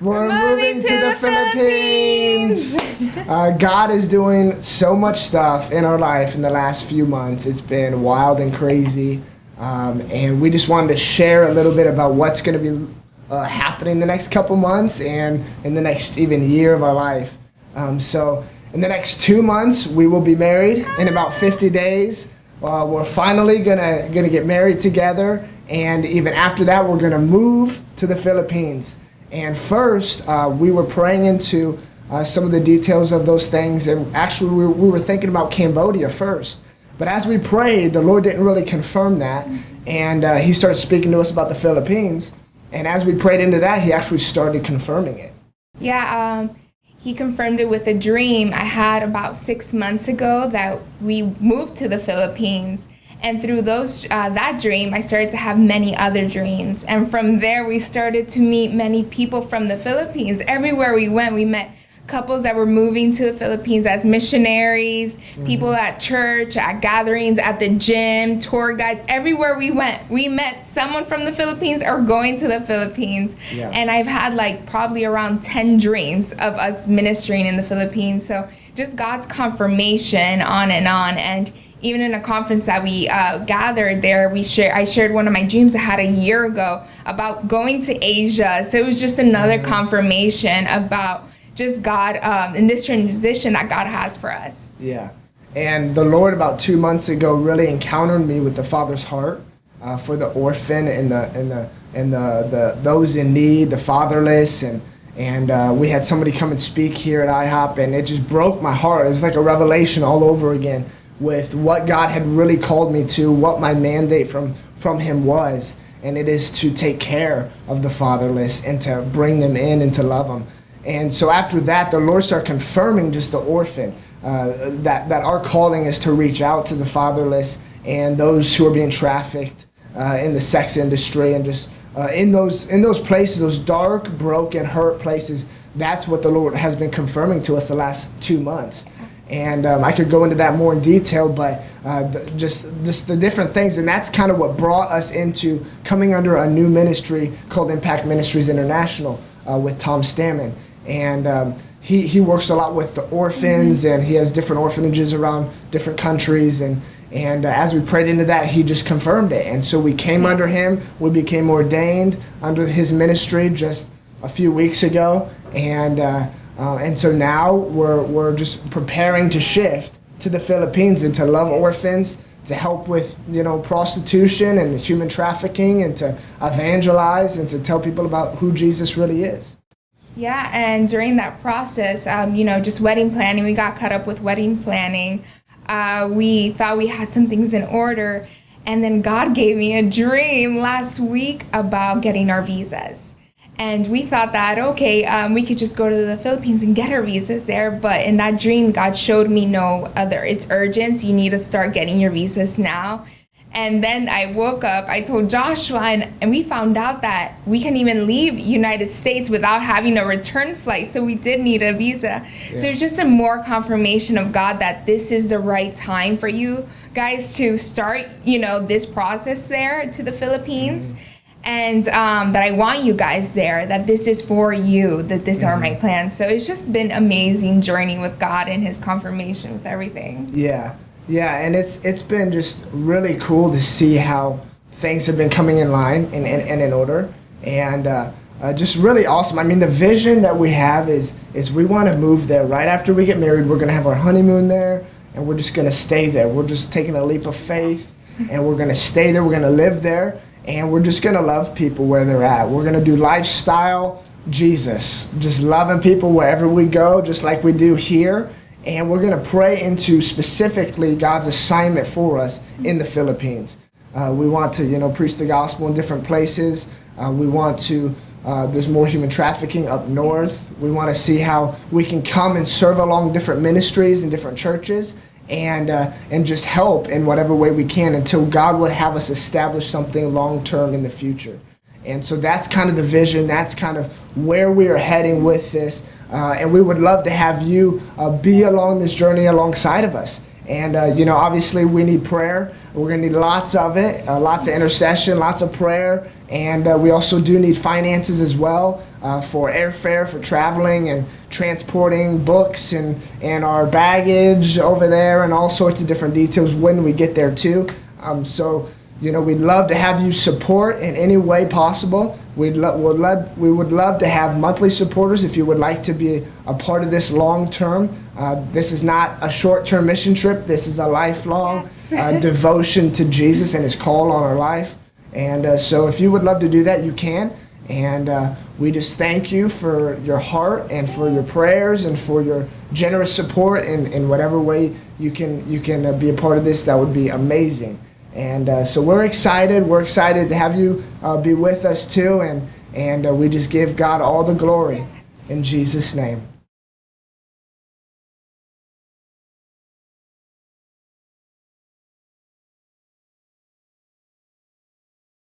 We're moving to the Philippines. God is doing so much stuff in our life in the last few months. It's been wild and crazy. And we just wanted to share a little bit about what's going to be happening the next couple months and in the next even year of our life. So in the next 2 months, we will be married. In about 50 days, we're finally gonna get married together. And even after that, we're gonna move to the Philippines. And first, we were praying into some of the details of those things. And actually, we were thinking about Cambodia first. But as we prayed, the Lord didn't really confirm that. And He started speaking to us about the Philippines. And as we prayed into that, He actually started confirming it. Yeah, He confirmed it with a dream I had about 6 months ago that we moved to the Philippines. And through that dream, I started to have many other dreams. And from there, we started to meet many people from the Philippines. Everywhere we went, we met couples that were moving to the Philippines as missionaries, people at church, at gatherings, at the gym, tour guides. Everywhere we went, we met someone from the Philippines or going to the Philippines. Yeah. And I've had probably around 10 dreams of us ministering in the Philippines. So just God's confirmation on. And even in a conference that we gathered there, I shared one of my dreams I had a year ago about going to Asia. So it was just another confirmation about just God in this transition that God has for us. Yeah. And the Lord about 2 months ago really encountered me with the Father's heart for the orphan and the those in need, the fatherless, and we had somebody come and speak here at IHOP, and it just broke my heart. It was like a revelation all over again with what God had really called me to, what my mandate from Him was, and it is to take care of the fatherless and to bring them in and to love them. And so after that, the Lord started confirming just the orphan, that our calling is to reach out to the fatherless and those who are being trafficked in the sex industry, and just in those places, those dark, broken, hurt places. That's what the Lord has been confirming to us the last 2 months. And I could go into that more in detail, but just the different things. And that's kind of what brought us into coming under a new ministry called Impact Ministries International with Tom Stammen. And he works a lot with the orphans, and he has different orphanages around different countries. And as we prayed into that, he just confirmed it. And so we came under him. We became ordained under his ministry just a few weeks ago. And so now we're just preparing to shift to the Philippines and to love orphans, to help with prostitution and human trafficking, and to evangelize and to tell people about who Jesus really is. Yeah, and during that process, just wedding planning, we got caught up with wedding planning. We thought we had some things in order, and then God gave me a dream last week about getting our visas. And we thought that, we could just go to the Philippines and get our visas there. But in that dream, God showed me no other. It's urgent. You need to start getting your visas now. And then I woke up, I told Joshua, and we found out that we can even leave United States without having a return flight. So we did need a visa. Yeah. So it's just a more confirmation of God that this is the right time for you guys to start, this process there to the Philippines. Mm-hmm. And that I want you guys there, that this is for you, that these are my plans. So it's just been an amazing journey with God and His confirmation with everything. Yeah, and it's been just really cool to see how things have been coming in line and in order, and just really awesome. I mean, the vision that we have is we want to move there right after we get married. We're going to have our honeymoon there, and we're just going to stay there. We're just taking a leap of faith, and we're going to stay there. We're going to live there. And we're just going to love people where they're at. We're going to do lifestyle Jesus, just loving people wherever we go, just like we do here. And we're going to pray into specifically God's assignment for us in the Philippines. We want to, preach the gospel in different places. We want to, there's more human trafficking up north. We want to see how we can come and serve along different ministries and different churches. And just help in whatever way we can until God would have us establish something long-term in the future. And so that's kind of the vision. That's kind of where we are heading with this. And we would love to have you be along this journey alongside of us. And, obviously we need prayer. We're going to need lots of it, lots of intercession, lots of prayer. And we also do need finances as well for airfare, for traveling and transporting books and our baggage over there and all sorts of different details when we get there too. So, we'd love to have you support in any way possible. We would love to have monthly supporters if you would like to be a part of this long term. This is not a short-term mission trip. This is a lifelong devotion to Jesus and His call on our life. And so if you would love to do that, you can. And we just thank you for your heart and for your prayers and for your generous support in whatever way you can be a part of this. That would be amazing. And so we're excited. We're excited to have you be with us too. And we just give God all the glory in Jesus' name.